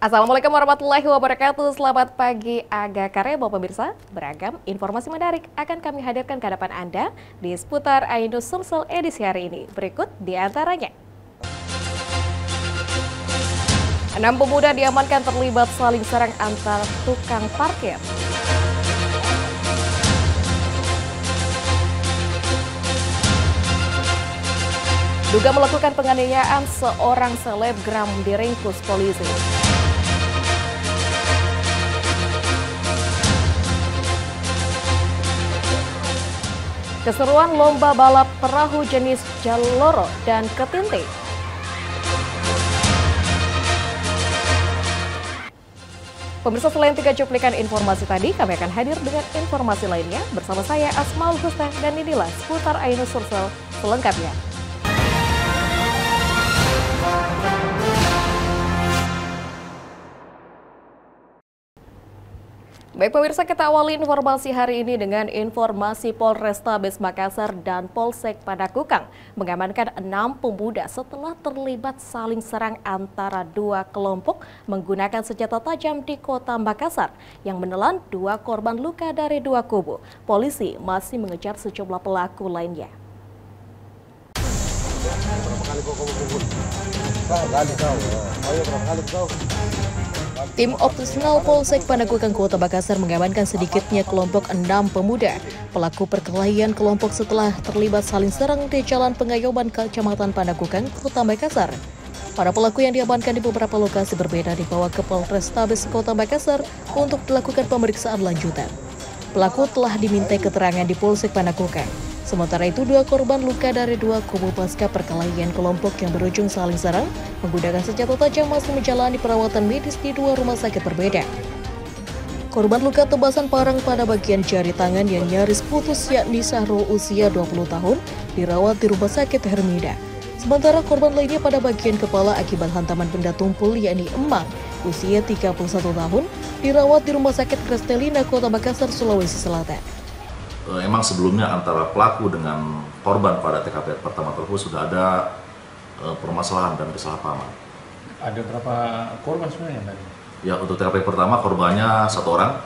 Assalamualaikum warahmatullahi wabarakatuh. Selamat pagi Aga Karebo pemirsa. Beragam informasi menarik akan kami hadirkan ke hadapan Anda di seputar Ainus Sulsel edisi hari ini. Berikut di antaranya. 6 pemuda diamankan terlibat saling serang antar tukang parkir. Duga melakukan penganiayaan seorang selebgram diringkus polisi. Keseruan lomba balap perahu jenis jaloro dan ketinting. Pemirsa, selain 3 cuplikan informasi tadi, kami akan hadir dengan informasi lainnya bersama saya Asmaul Husna dan inilah seputar Ainus Sulsel selengkapnya. Baik pemirsa, kita awali informasi hari ini dengan informasi Polrestabes Makassar dan Polsek Panakukang mengamankan 6 pemuda setelah terlibat saling serang antara 2 kelompok menggunakan senjata tajam di kota Makassar yang menelan 2 korban luka dari 2 kubu. Polisi masih mengejar sejumlah pelaku lainnya. Tim operasional Polsek Panakukang Kota Makassar mengamankan sedikitnya kelompok 6 pemuda. Pelaku perkelahian kelompok setelah terlibat saling serang di Jalan Pengayoman Kecamatan Panakukang, Kota Makassar. Para pelaku yang diamankan di beberapa lokasi berbeda dibawa ke Polrestabes Kota Makassar untuk dilakukan pemeriksaan lanjutan. Pelaku telah dimintai keterangan di Polsek Panakukang. Sementara itu, 2 korban luka dari 2 kubu pasca perkelahian kelompok yang berujung saling serang menggunakan senjata tajam masih menjalani perawatan medis di 2 rumah sakit berbeda. Korban luka tebasan parang pada bagian jari tangan yang nyaris putus yakni Sahrul usia 20 tahun dirawat di rumah sakit Hermida. Sementara korban lainnya pada bagian kepala akibat hantaman benda tumpul yakni Emang usia 31 tahun dirawat di rumah sakit Krestelina Kota Makassar, Sulawesi Selatan. Emang sebelumnya antara pelaku dengan korban pada TKP pertama tersebut sudah ada permasalahan dan kesalahpahaman. Ada berapa korban sebenarnya tadi? Ya, untuk TKP pertama korbannya 1 orang,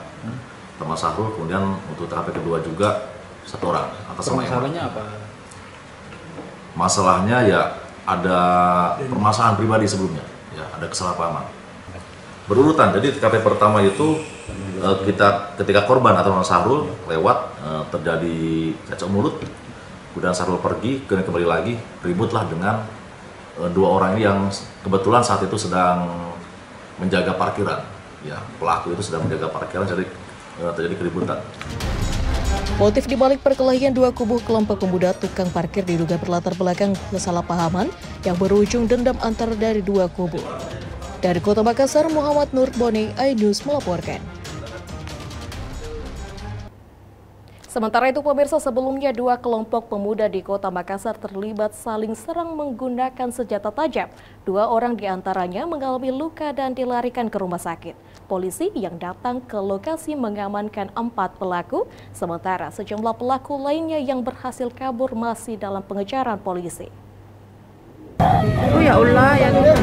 sama Sahrul. Kemudian untuk TKP kedua juga 1 orang atas nama Emang. Masalahnya apa? Masalahnya ya ada permasalahan pribadi sebelumnya, ya ada kesalahpahaman. Berurutan, jadi TKP pertama itu ketika korban atau Sahrul lewat terjadi cekcok mulut, kemudian Sahrul pergi, kembali lagi ributlah dengan 2 orang ini yang kebetulan saat itu sedang menjaga parkiran. Ya, pelaku itu sedang menjaga parkiran, jadi terjadi keributan. Motif dibalik perkelahian 2 kubu kelompok pemuda tukang parkir diduga berlatar belakang kesalahpahaman yang berujung dendam antar dari 2 kubu. Dari Kota Makassar, Muhammad Nur Bone, Ainus melaporkan. Sementara itu pemirsa, sebelumnya 2 kelompok pemuda di Kota Makassar terlibat saling serang menggunakan senjata tajam. 2 orang diantaranya mengalami luka dan dilarikan ke rumah sakit. Polisi yang datang ke lokasi mengamankan 4 pelaku, sementara sejumlah pelaku lainnya yang berhasil kabur masih dalam pengejaran polisi. Oh ya Allah, ya Allah.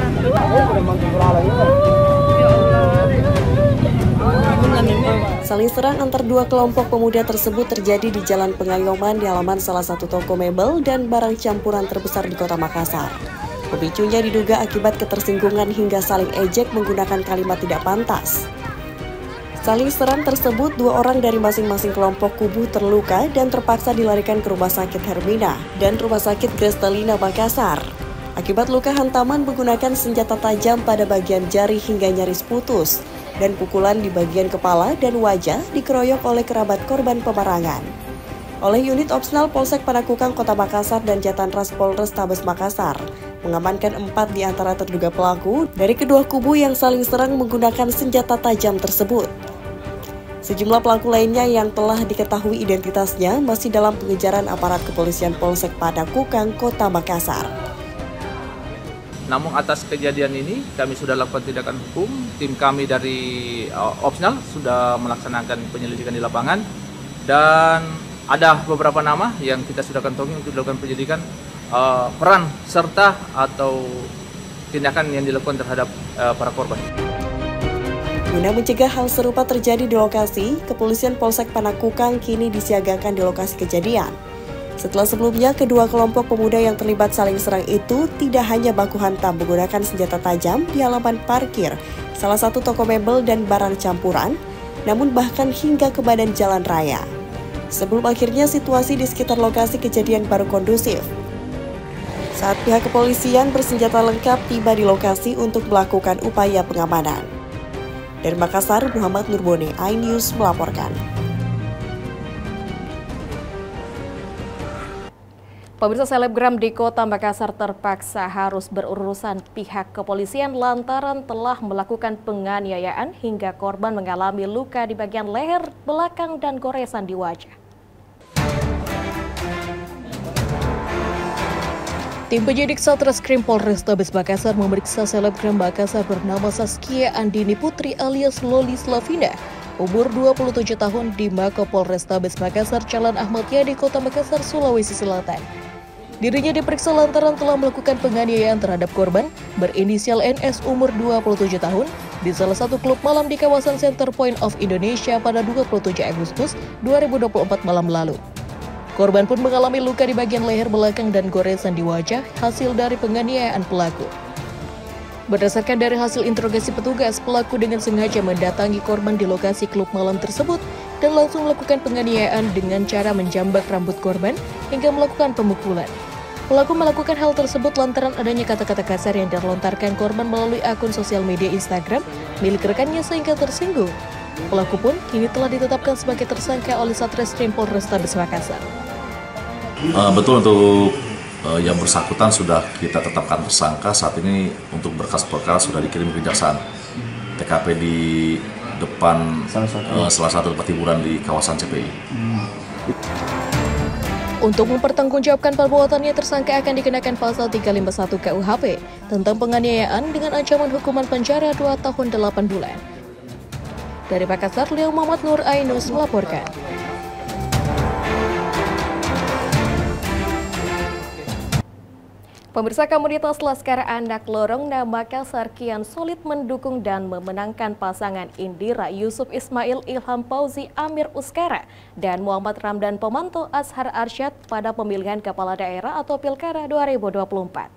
Saling serang antar 2 kelompok pemuda tersebut terjadi di Jalan Pengayoman di halaman salah satu toko mebel dan barang campuran terbesar di Kota Makassar. Pemicunya diduga akibat ketersinggungan hingga saling ejek menggunakan kalimat tidak pantas. Saling serang tersebut 2 orang dari masing-masing kelompok kubu terluka dan terpaksa dilarikan ke Rumah Sakit Hermina dan Rumah Sakit Krestelina Makassar. Akibat luka hantaman menggunakan senjata tajam pada bagian jari hingga nyaris putus, dan pukulan di bagian kepala dan wajah dikeroyok oleh kerabat korban pemarangan. Oleh unit opsional Polsek Panakukang Kota Makassar dan Jatanras Polrestabes Makassar, mengamankan 4 di antara terduga pelaku dari kedua kubu yang saling serang menggunakan senjata tajam tersebut. Sejumlah pelaku lainnya yang telah diketahui identitasnya masih dalam pengejaran aparat kepolisian Polsek Panakukang Kota Makassar. Namun atas kejadian ini kami sudah lakukan tindakan hukum. Tim kami dari opsional sudah melaksanakan penyelidikan di lapangan dan ada beberapa nama yang kita sudah kantongi untuk dilakukan penyelidikan peran serta atau tindakan yang dilakukan terhadap para korban. Guna mencegah hal serupa terjadi di lokasi, Kepolisian Polsek Panakukang kini disiagakan di lokasi kejadian. Setelah sebelumnya, kedua kelompok pemuda yang terlibat saling serang itu tidak hanya baku hantam menggunakan senjata tajam di halaman parkir, salah satu toko mebel dan barang campuran, namun bahkan hingga ke badan jalan raya. Sebelum akhirnya situasi di sekitar lokasi kejadian baru kondusif. Saat pihak kepolisian bersenjata lengkap tiba di lokasi untuk melakukan upaya pengamanan. Dari Makassar, Muhammad Nurboni, iNews melaporkan. Pemirsa, selebgram di Kota Makassar terpaksa harus berurusan pihak kepolisian lantaran telah melakukan penganiayaan hingga korban mengalami luka di bagian leher, belakang, dan goresan di wajah. Tim penyidik Satreskrim Polrestabes Makassar memeriksa selebgram Makassar bernama Saskia Andini Putri alias Loli Slavina, umur 27 tahun di Mako Polrestabes Makassar, Jalan Ahmad Yani, Kota Makassar, Sulawesi Selatan. Dirinya diperiksa lantaran telah melakukan penganiayaan terhadap korban berinisial NS umur 27 tahun di salah satu klub malam di kawasan Center Point of Indonesia pada 27 Agustus 2024 malam lalu. Korban pun mengalami luka di bagian leher belakang dan goresan di wajah hasil dari penganiayaan pelaku. Berdasarkan dari hasil interogasi petugas, pelaku dengan sengaja mendatangi korban di lokasi klub malam tersebut dan langsung melakukan penganiayaan dengan cara menjambak rambut korban hingga melakukan pemukulan. Pelaku melakukan hal tersebut lantaran adanya kata-kata kasar yang dilontarkan korban melalui akun sosial media Instagram milik rekannya sehingga tersinggung. Pelaku pun kini telah ditetapkan sebagai tersangka oleh Satreskrim Polrestabes Makassar. Betul, untuk yang bersangkutan sudah kita tetapkan tersangka. Saat ini untuk berkas perkara sudah dikirim ke Kejaksaan. TKP di depan salah satu tempat hiburan di kawasan CPI. Untuk mempertanggungjawabkan perbuatannya, tersangka akan dikenakan pasal 351 KUHP tentang penganiayaan dengan ancaman hukuman penjara 2 tahun 8 bulan. Dari Makassar, Leo Muhammad Nur, iNews melaporkan. Pemirsa, komunitas Laskar Anak Lorongna Makassar kian solid mendukung dan memenangkan pasangan Indira Yusuf Ismail Ilham Fauzi Amir Uskara dan Muhammad Ramdan Pomanto Azhar Arsyad pada pemilihan kepala daerah atau Pilkada 2024.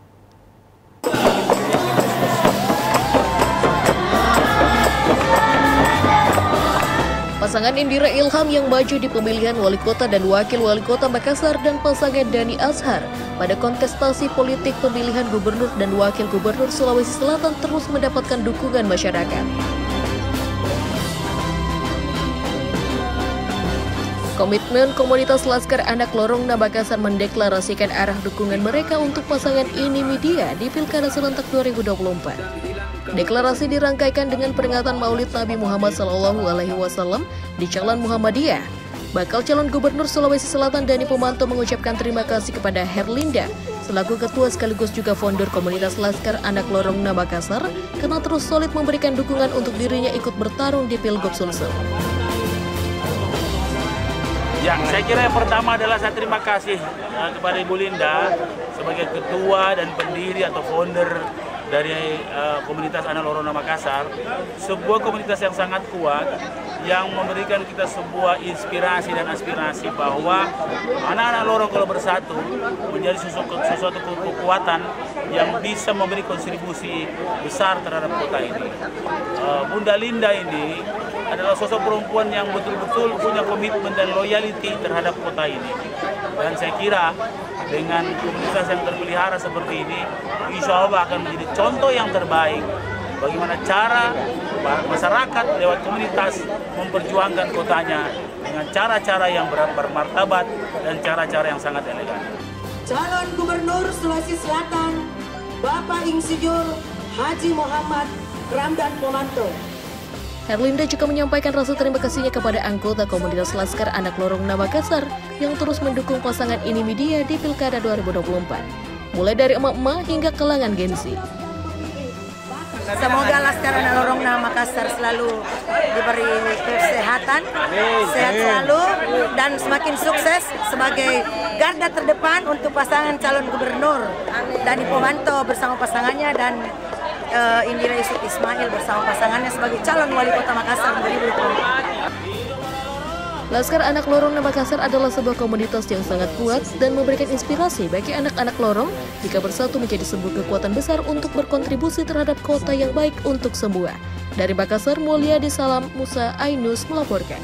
Pasangan Indira Ilham yang maju di pemilihan wali kota dan wakil wali kota Makassar dan pasangan Dani Azhar pada kontestasi politik pemilihan gubernur dan wakil gubernur Sulawesi Selatan terus mendapatkan dukungan masyarakat. Komitmen komunitas Laskar Anak Lorongna Makassar mendeklarasikan arah dukungan mereka untuk pasangan ini media di Pilkada serentak 2024. Deklarasi dirangkaikan dengan peringatan Maulid Nabi Muhammad SAW di Jalan Muhammadiyah. Bakal calon gubernur Sulawesi Selatan Dani Pomanto mengucapkan terima kasih kepada Herlinda selaku ketua sekaligus juga founder komunitas Laskar Anak Lorongna Makassar karena terus solid memberikan dukungan untuk dirinya ikut bertarung di Pilgub Sulsel. Ya, saya kira yang pertama adalah saya terima kasih kepada Ibu Linda sebagai ketua dan pendiri atau founder dari komunitas Anak Lorongna Makassar, sebuah komunitas yang sangat kuat yang memberikan kita sebuah inspirasi dan aspirasi bahwa anak-anak lorong kalau bersatu menjadi sesuatu kekuatan yang bisa memberi kontribusi besar terhadap kota ini. Bunda Linda ini adalah sosok perempuan yang betul-betul punya komitmen dan loyalty terhadap kota ini. Dan saya kira dengan komunitas yang terpelihara seperti ini, insya Allah akan menjadi contoh yang terbaik bagaimana cara masyarakat lewat komunitas memperjuangkan kotanya dengan cara-cara yang bermartabat dan cara-cara yang sangat elegan. Calon Gubernur Sulawesi Selatan, Bapak Insinyur Haji Muhammad Ramdan Pomanto. Herlinda juga menyampaikan rasa terima kasihnya kepada anggota komunitas Laskar Anak Lorongna Makassar yang terus mendukung pasangan ini media di Pilkada 2024, mulai dari emak-emak hingga kalangan Gen-Z. Semoga Laskar Anak Lorongna Makassar selalu diberi kesehatan, sehat selalu, dan semakin sukses sebagai garda terdepan untuk pasangan calon gubernur Dani Pomanto bersama pasangannya dan Indira Yusuf Ismail bersama pasangannya sebagai calon wali kota Makassar 2024. Laskar Anak Lorong Makassar adalah sebuah komunitas yang sangat kuat dan memberikan inspirasi bagi anak-anak lorong jika bersatu menjadi sebuah kekuatan besar untuk berkontribusi terhadap kota yang baik untuk semua. Dari Makassar, Mulyadi Salam Musa Ainus melaporkan.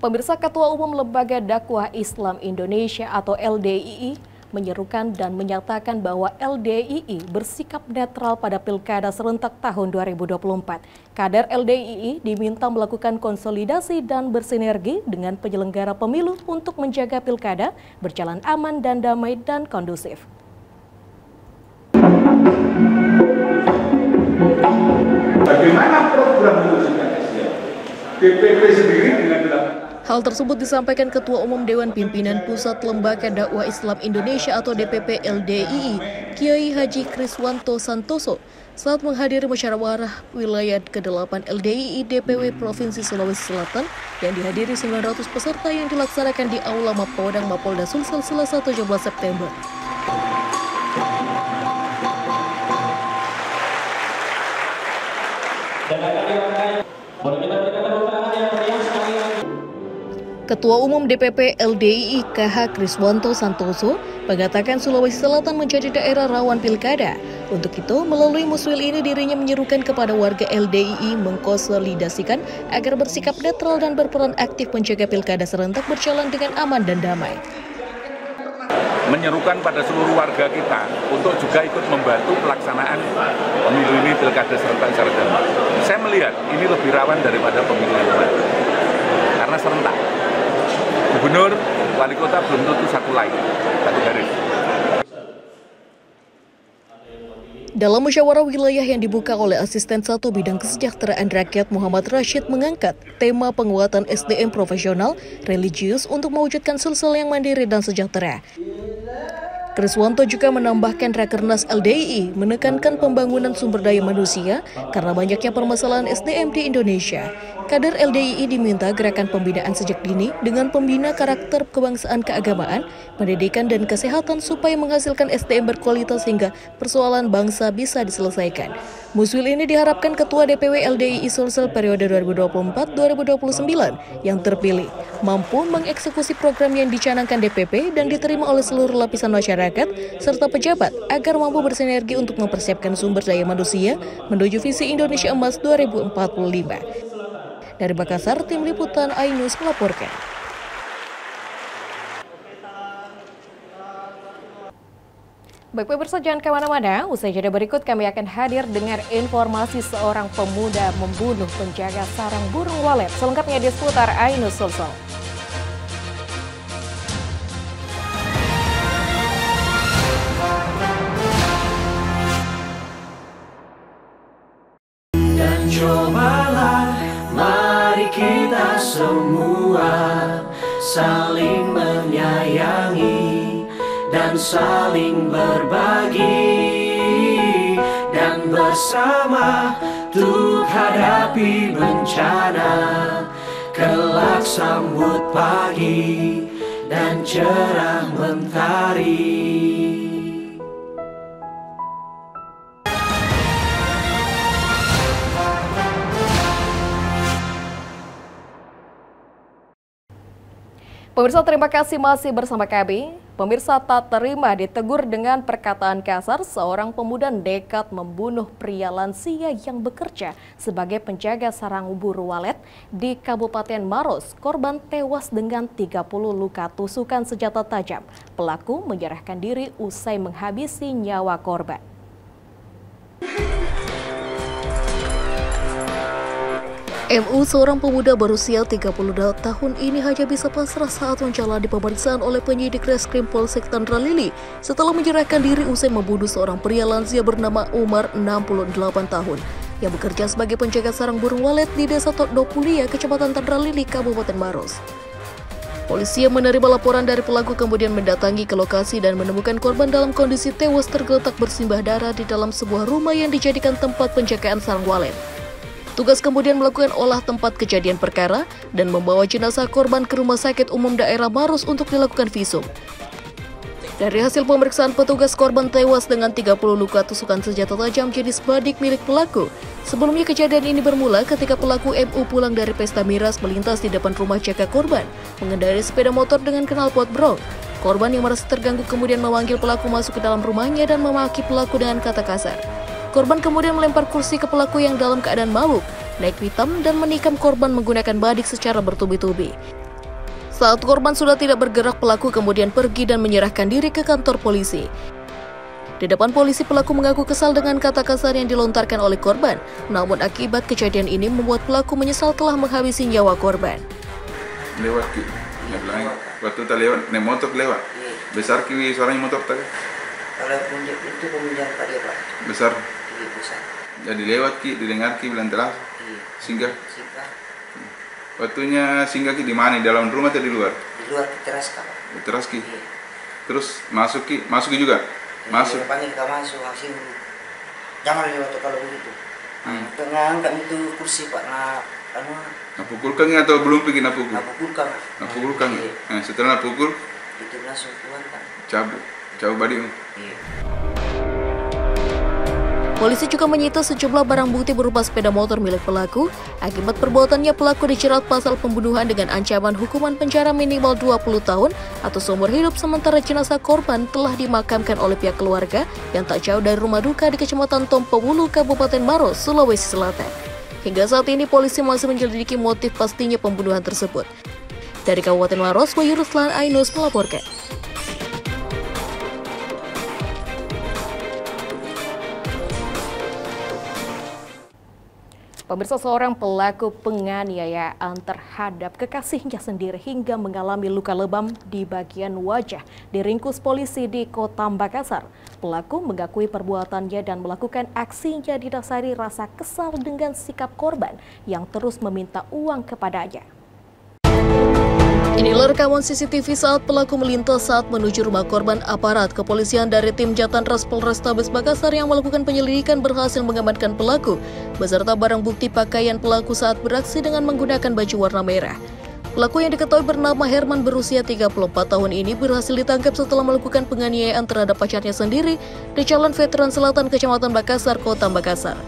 Pemirsa, Ketua Umum Lembaga Dakwah Islam Indonesia atau LDII menyerukan dan menyatakan bahwa LDII bersikap netral pada Pilkada serentak tahun 2024. Kader LDII diminta melakukan konsolidasi dan bersinergi dengan penyelenggara pemilu untuk menjaga Pilkada berjalan aman dan damai dan kondusif. Bagaimana program mewujudkan SDM? DPP sendiri dengan Hal tersebut disampaikan Ketua Umum Dewan Pimpinan Pusat Lembaga Dakwah Islam Indonesia atau DPP LDII, Kiai Haji Kriswanto Santoso, saat menghadiri musyawarah wilayah ke-8 LDII DPW Provinsi Sulawesi Selatan yang dihadiri 900 peserta yang dilaksanakan di Aula Mapolda Mapolda Sulsel Selasa 17 September. Ketua Umum DPP LDII KH Kriswanto Santoso mengatakan Sulawesi Selatan menjadi daerah rawan pilkada. Untuk itu, melalui muswil ini dirinya menyerukan kepada warga LDII mengkonsolidasikan agar bersikap netral dan berperan aktif menjaga pilkada serentak berjalan dengan aman dan damai. Menyerukan pada seluruh warga kita untuk juga ikut membantu pelaksanaan pemilu ini pilkada serentak secara damai. Saya melihat ini lebih rawan daripada pemilu yang lain karena serentak. Gubernur, wali kota belum tentu satu garis. Dalam musyawarah wilayah yang dibuka oleh Asisten 1 Bidang Kesejahteraan Rakyat Muhammad Rashid mengangkat tema penguatan SDM profesional religius untuk mewujudkan Sulsel yang mandiri dan sejahtera. Kriswanto juga menambahkan Rakernas LDII menekankan pembangunan sumber daya manusia karena banyaknya permasalahan SDM di Indonesia. Kader LDII diminta gerakan pembinaan sejak dini dengan pembina karakter kebangsaan keagamaan, pendidikan dan kesehatan supaya menghasilkan SDM berkualitas hingga persoalan bangsa bisa diselesaikan. Muswil ini diharapkan Ketua DPW LDII Sulsel periode 2024-2029 yang terpilih mampu mengeksekusi program yang dicanangkan DPP dan diterima oleh seluruh lapisan masyarakat serta pejabat agar mampu bersinergi untuk mempersiapkan sumber daya manusia menuju visi Indonesia Emas 2045. Dari Makassar, tim liputan iNews melaporkan. Baik pemirsa, jangan kemana-mana. Usai jeda berikut kami akan hadir dengan informasi seorang pemuda membunuh penjaga sarang burung walet. Selengkapnya di seputar iNews Sulsel. Dan cobalah, mari kita semua saling menyayangi dan saling berbagi, dan bersama untuk hadapi bencana, kelak sambut pagi dan cerah mentari. Pemirsa, terima kasih masih bersama kami. Pemirsa, tak terima ditegur dengan perkataan kasar, seorang pemuda nekat membunuh pria lansia yang bekerja sebagai penjaga sarang burung walet di Kabupaten Maros. Korban tewas dengan 30 luka tusukan senjata tajam. Pelaku menyerahkan diri usai menghabisi nyawa korban. MU, seorang pemuda berusia 32 tahun ini hanya bisa pasrah saat menjalani pemeriksaan oleh penyidik Reskrim Polsek Tandralili setelah menyerahkan diri usai membunuh seorang pria lansia bernama Umar, 68 tahun, yang bekerja sebagai penjaga sarang burung walet di Desa Dokulia, Kecamatan Tandralili, Kabupaten Maros. Polisi yang menerima laporan dari pelaku kemudian mendatangi ke lokasi dan menemukan korban dalam kondisi tewas tergeletak bersimbah darah di dalam sebuah rumah yang dijadikan tempat penjagaan sarang walet. Tugas kemudian melakukan olah tempat kejadian perkara dan membawa jenazah korban ke Rumah Sakit Umum Daerah Maros untuk dilakukan visum. Dari hasil pemeriksaan petugas, korban tewas dengan 30 luka tusukan senjata tajam jenis badik milik pelaku. Sebelumnya kejadian ini bermula ketika pelaku MU pulang dari pesta miras melintas di depan rumah jaga korban, mengendarai sepeda motor dengan knalpot brong. Korban yang merasa terganggu kemudian memanggil pelaku masuk ke dalam rumahnya dan memaki pelaku dengan kata kasar. Korban kemudian melempar kursi ke pelaku yang dalam keadaan mabuk, naik pitam dan menikam korban menggunakan badik secara bertubi-tubi. Saat korban sudah tidak bergerak, pelaku kemudian pergi dan menyerahkan diri ke kantor polisi. Di depan polisi, pelaku mengaku kesal dengan kata kasar yang dilontarkan oleh korban. Namun akibat kejadian ini membuat pelaku menyesal telah menghabisi nyawa korban. Lewat ki, waktu tak lewat, naik motor lewat. Besar ki suaranya motor tak? Kalau punjak itu peminjam Pak dia Pak. Besar. Iya besar. Jadi lewat ki, didengar ki bilang telah. Iya. Singgah. Singgah. Waktunya singgah ki di mana? Di dalam rumah atau di luar? Di luar di teras Pak. Di teras ki. Iya. Terus masuk ki juga. Masuk. Panggil kita masuk langsung. Jangan lewat kalau begitu. Tengah angkat itu kursi Pak. Nah pukulkan atau belum pergi napukul? Napukulkan. Napukulkan. Nah, setelah napukul itu langsung keluar Pak. Cabut badikmu. Iya. Polisi juga menyita sejumlah barang bukti berupa sepeda motor milik pelaku. Akibat perbuatannya, pelaku dijerat pasal pembunuhan dengan ancaman hukuman penjara minimal 20 tahun atau seumur hidup, sementara jenazah korban telah dimakamkan oleh pihak keluarga yang tak jauh dari rumah duka di Kecamatan Tompowulu, Kabupaten Maros, Sulawesi Selatan. Hingga saat ini polisi masih menyelidiki motif pastinya pembunuhan tersebut. Dari Kabupaten Maros, Wahyu Ruslan Ainus melaporkan. Pemirsa, seorang pelaku penganiayaan terhadap kekasihnya sendiri hingga mengalami luka lebam di bagian wajah diringkus polisi di Kota Makassar. Pelaku mengakui perbuatannya dan melakukan aksinya didasari rasa kesal dengan sikap korban yang terus meminta uang kepadanya. Inilah rekaman CCTV saat pelaku melintas saat menuju rumah korban. Aparat kepolisian dari tim Jatanras Polrestabes Makassar yang melakukan penyelidikan berhasil mengamankan pelaku beserta barang bukti pakaian pelaku saat beraksi dengan menggunakan baju warna merah. Pelaku yang diketahui bernama Herman berusia 34 tahun ini berhasil ditangkap setelah melakukan penganiayaan terhadap pacarnya sendiri di Jalan Veteran Selatan, Kecamatan Makassar, Kota Makassar.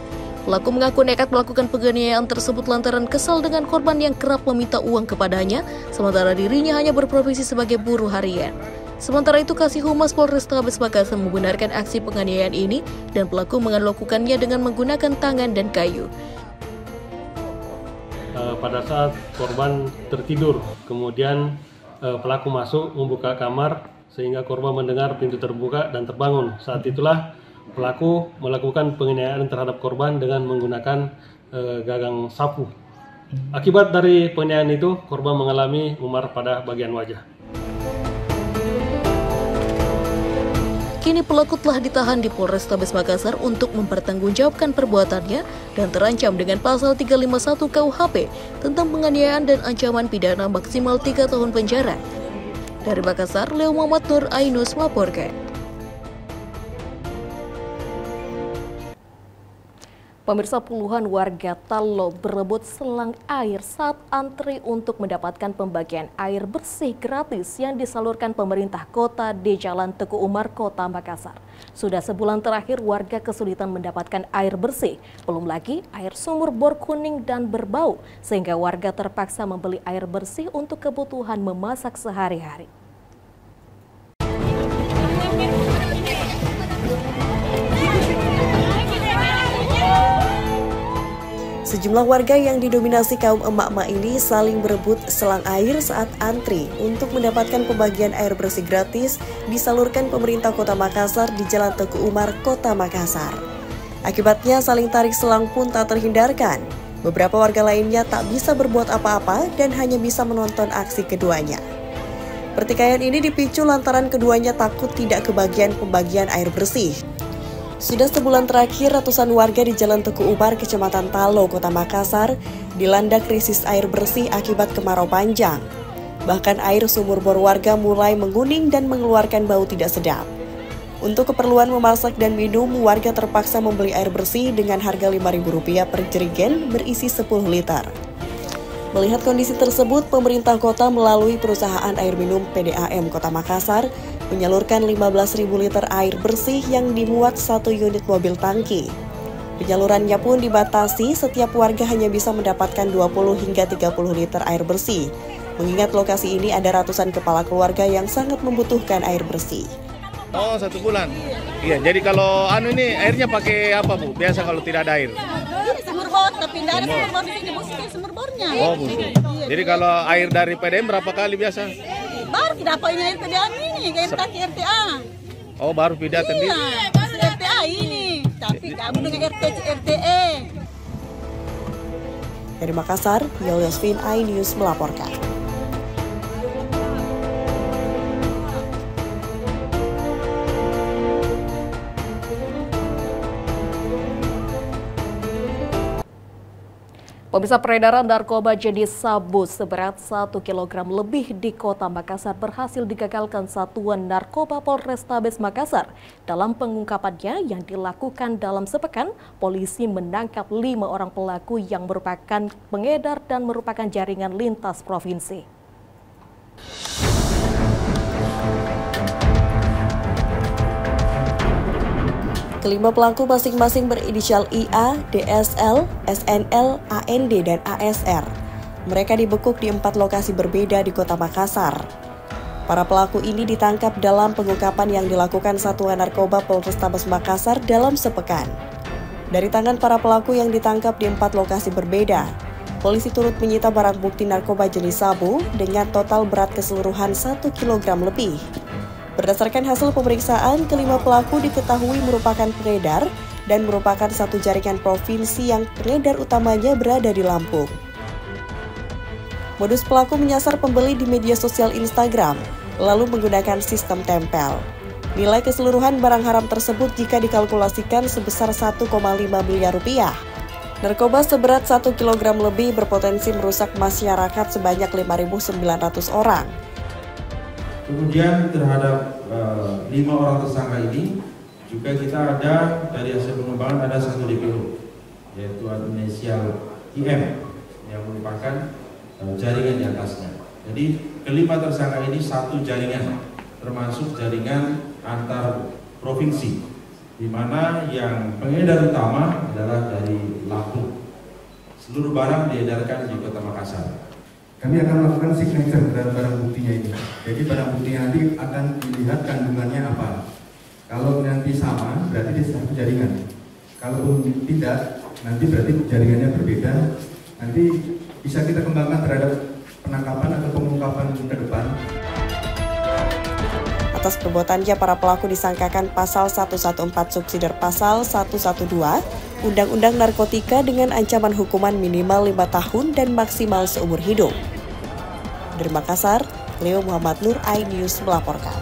Pelaku mengaku nekat melakukan penganiayaan tersebut lantaran kesal dengan korban yang kerap meminta uang kepadanya, sementara dirinya hanya berprofesi sebagai buruh harian. Sementara itu, Kasih Humas Polrestabes Makassar membenarkan aksi penganiayaan ini dan pelaku melakukannya dengan menggunakan tangan dan kayu. Pada saat korban tertidur, kemudian pelaku masuk membuka kamar sehingga korban mendengar pintu terbuka dan terbangun. Saat itulah pelaku melakukan penganiayaan terhadap korban dengan menggunakan gagang sapu. Akibat dari penganiayaan itu, korban mengalami memar pada bagian wajah. Kini pelaku telah ditahan di Polrestabes Makassar untuk mempertanggungjawabkan perbuatannya dan terancam dengan pasal 351 KUHP tentang penganiayaan dan ancaman pidana maksimal 3 tahun penjara. Dari Makassar, Leo Muhammad Nur Ainus melaporkan. Pemirsa, puluhan warga Talo berebut selang air saat antri untuk mendapatkan pembagian air bersih gratis yang disalurkan pemerintah kota di Jalan Teguh Umar, Kota Makassar. Sudah sebulan terakhir warga kesulitan mendapatkan air bersih, belum lagi air sumur bor kuning dan berbau, sehingga warga terpaksa membeli air bersih untuk kebutuhan memasak sehari-hari. Sejumlah warga yang didominasi kaum emak-emak ini saling berebut selang air saat antri untuk mendapatkan pembagian air bersih gratis disalurkan pemerintah Kota Makassar di Jalan Teguh Umar, Kota Makassar. Akibatnya saling tarik selang pun tak terhindarkan. Beberapa warga lainnya tak bisa berbuat apa-apa dan hanya bisa menonton aksi keduanya. Pertikaian ini dipicu lantaran keduanya takut tidak kebagian pembagian air bersih. Sudah sebulan terakhir, ratusan warga di Jalan Teguh Umar, Kecamatan Talo, Kota Makassar, dilanda krisis air bersih akibat kemarau panjang. Bahkan air sumur bor warga mulai menguning dan mengeluarkan bau tidak sedap. Untuk keperluan memasak dan minum, warga terpaksa membeli air bersih dengan harga Rp5.000 per jerigen berisi 10 liter. Melihat kondisi tersebut, pemerintah kota melalui perusahaan air minum PDAM Kota Makassar menyalurkan 15.000 liter air bersih yang dimuat 1 unit mobil tangki. Penyalurannya pun dibatasi, setiap warga hanya bisa mendapatkan 20 hingga 30 liter air bersih. Mengingat lokasi ini ada ratusan kepala keluarga yang sangat membutuhkan air bersih. Oh, 1 bulan. Iya, jadi kalau ini airnya pakai apa, Bu? Biasa kalau tidak ada air. Sumur bor, tapi tidak ada sumur bor di sini, sumur bornya. Oh, Bu. Jadi kalau air dari PDM berapa kali biasa? Baru tidak apa ini air PDAM ini, kayak kaki RTA. Oh, baru pindah tadi. Iya, masih RTA ini, tapi kamu dengan RTE. Dari Makassar, Yosvin, iNews melaporkan. Pemirsa, peredaran narkoba jenis sabu seberat 1 kg lebih di Kota Makassar berhasil digagalkan Satuan Narkoba Polrestabes Makassar. Dalam pengungkapannya yang dilakukan dalam sepekan, polisi menangkap 5 orang pelaku yang merupakan pengedar dan merupakan jaringan lintas provinsi. Kelima pelaku masing-masing berinisial IA, DSL, SNL, AND, dan ASR. Mereka dibekuk di 4 lokasi berbeda di Kota Makassar. Para pelaku ini ditangkap dalam pengungkapan yang dilakukan Satuan Narkoba Polrestabes Makassar dalam sepekan. Dari tangan para pelaku yang ditangkap di 4 lokasi berbeda, polisi turut menyita barang bukti narkoba jenis sabu dengan total berat keseluruhan 1 kg lebih. Berdasarkan hasil pemeriksaan, kelima pelaku diketahui merupakan pengedar dan merupakan satu jaringan provinsi yang pengedar utamanya berada di Lampung. Modus pelaku menyasar pembeli di media sosial Instagram, lalu menggunakan sistem tempel. Nilai keseluruhan barang haram tersebut jika dikalkulasikan sebesar 1,5 miliar rupiah. Narkoba seberat 1 kg lebih berpotensi merusak masyarakat sebanyak 5.900 orang. Kemudian terhadap 5 orang tersangka ini juga kita ada dari hasil pengembangan ada 1 DPO, yaitu inisial IM yang merupakan jaringan di atasnya. Jadi kelima tersangka ini 1 jaringan, termasuk jaringan antar provinsi, di mana yang pengedar utama adalah dari Lampung. Seluruh barang diedarkan di Kota Makassar. Kami akan melakukan signature dan barang buktinya ini. Jadi barang buktinya nanti akan dilihat kandungannya apa. Kalau nanti sama, berarti dia satu jaringan. Kalau tidak, nanti berarti jaringannya berbeda. Nanti bisa kita kembangkan terhadap penangkapan atau pengungkapan ke depan. Atas perbuatannya, para pelaku disangkakan pasal 114 subsidiar pasal 112 Undang-Undang Narkotika dengan ancaman hukuman minimal 5 tahun dan maksimal seumur hidup. Dari Makassar, Leo Muhammad Nur, iNews melaporkan.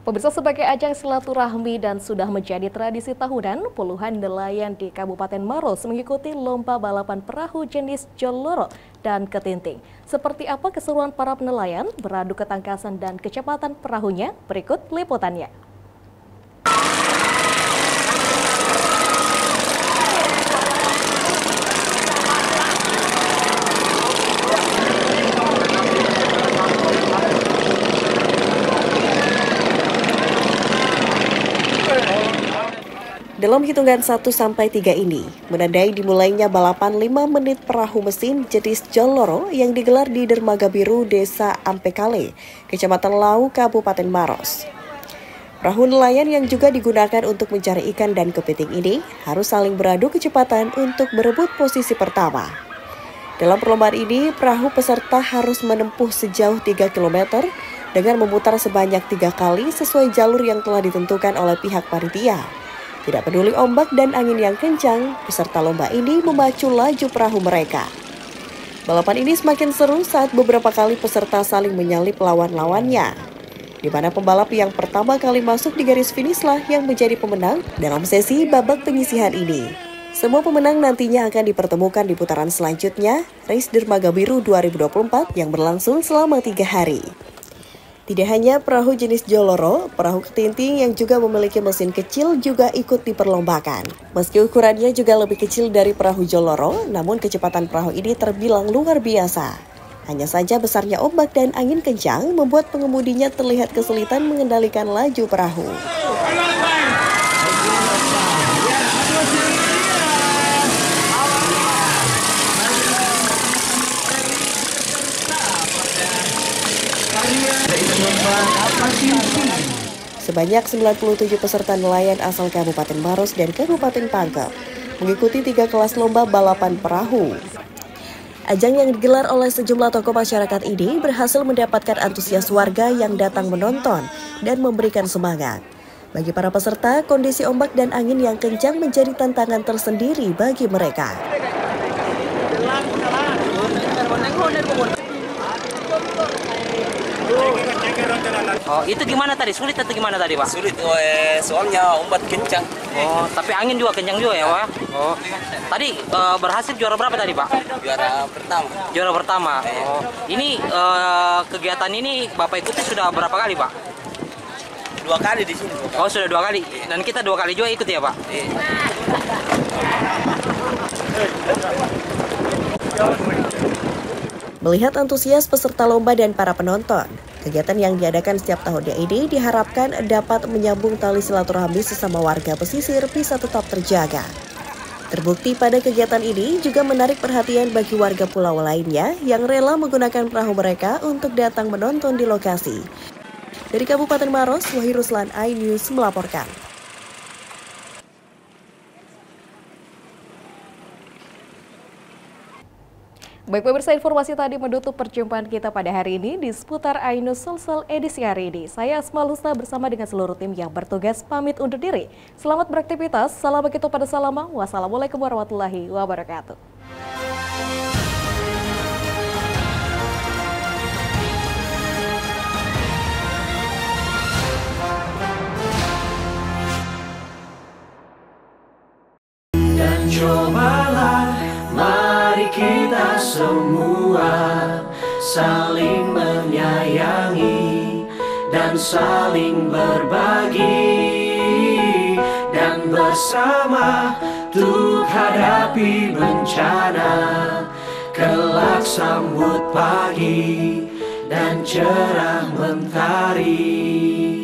Pemirsa, sebagai ajang silaturahmi dan sudah menjadi tradisi tahunan, puluhan nelayan di Kabupaten Maros mengikuti lomba balapan perahu jenis Joloro dan Ketinting. Seperti apa keseruan para nelayan beradu ketangkasan dan kecepatan perahunya? Berikut liputannya. Dalam hitungan 1-3 ini, menandai dimulainya balapan 5 menit perahu mesin jenis Joloro yang digelar di Dermaga Biru, Desa Ampekale, Kecamatan Lau, Kabupaten Maros. Perahu nelayan yang juga digunakan untuk mencari ikan dan kepiting ini harus saling beradu kecepatan untuk berebut posisi pertama. Dalam perlombaan ini, perahu peserta harus menempuh sejauh 3 km dengan memutar sebanyak 3 kali sesuai jalur yang telah ditentukan oleh pihak panitia. Tidak peduli ombak dan angin yang kencang, peserta lomba ini memacu laju perahu mereka. Balapan ini semakin seru saat beberapa kali peserta saling menyalip lawan-lawannya, di mana pembalap yang pertama kali masuk di garis finish lah yang menjadi pemenang dalam sesi babak penyisihan ini. Semua pemenang nantinya akan dipertemukan di putaran selanjutnya, Race Dermaga Biru 2024 yang berlangsung selama 3 hari. Tidak hanya perahu jenis Joloro, perahu ketinting yang juga memiliki mesin kecil juga ikut diperlombakan. Meski ukurannya juga lebih kecil dari perahu Joloro, namun kecepatan perahu ini terbilang luar biasa. Hanya saja besarnya ombak dan angin kencang membuat pengemudinya terlihat kesulitan mengendalikan laju perahu. Sebanyak 97 peserta nelayan asal Kabupaten Maros dan Kabupaten Pangkep mengikuti 3 kelas lomba balapan perahu. Ajang yang digelar oleh sejumlah tokoh masyarakat ini berhasil mendapatkan antusias warga yang datang menonton dan memberikan semangat. Bagi para peserta, kondisi ombak dan angin yang kencang menjadi tantangan tersendiri bagi mereka. Oh, itu gimana tadi? Sulit atau gimana tadi, Pak? Sulit, soalnya ombak kencang. Oh, tapi angin juga kencang juga ya, Pak? Oh. Tadi berhasil juara berapa tadi, Pak? Juara pertama. Juara pertama. Oh. Ini kegiatan ini Bapak ikuti sudah berapa kali, Pak? 2 kali di sini. Oh, sudah 2 kali. Dan kita 2 kali juga ikut ya, Pak? Melihat antusias peserta lomba dan para penonton, kegiatan yang diadakan setiap tahunnya ini diharapkan dapat menyambung tali silaturahmi sesama warga pesisir bisa tetap terjaga. Terbukti pada kegiatan ini juga menarik perhatian bagi warga pulau lainnya yang rela menggunakan perahu mereka untuk datang menonton di lokasi. Dari Kabupaten Maros, Wahyu Ruslan, iNews melaporkan. Baik pemirsa, informasi tadi menutup perjumpaan kita pada hari ini di seputar iNews Sulsel edisi hari ini. Saya Asma Lusna bersama dengan seluruh tim yang bertugas pamit undur diri. Selamat beraktivitas, salam begitu pada salama. Wassalamualaikum warahmatullahi wabarakatuh. Dan cobalah, mari kita semua saling menyayangi dan saling berbagi, dan bersama untuk hadapi bencana, kelak sambut pagi dan cerah mentari.